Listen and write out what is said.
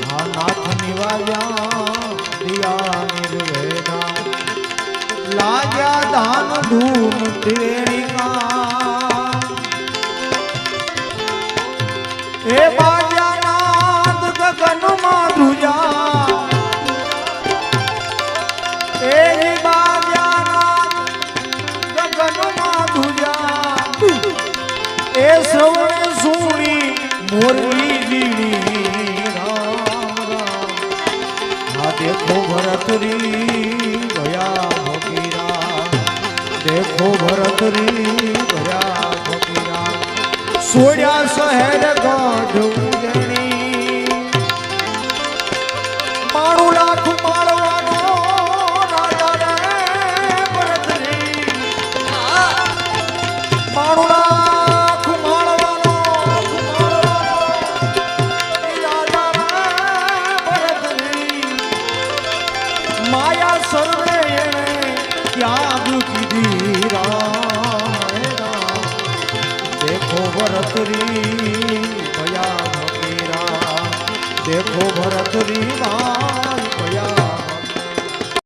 હા નાથ નિવાજ્યા દિયા નિર્વેદા લાગ્યા ધાન ધૂન ત્રિવેણિકા એ બાજાનાદ ગગનમાં ધ્રુજા એ બાજાનાદ ગગનમાં ધ્રુજા એ શ્રવણ સુણી મોરલી જીણી રામ રામ હા દેખો ભરતરી ગયા ફકીરા દેખો ભરતરી ગયા ફકીરા સોડ્યા શહેર ગાઢ ઉજણી મારું લાખ માળવાનો રાજા રે ભરતરી મારું લાખ માળવાનો રાજા રે ભરતરી માયા સર્વે એણે ત્યાગ કીધી રામ देखो भरतरी भया फकीरा देखो भरतरी माय भया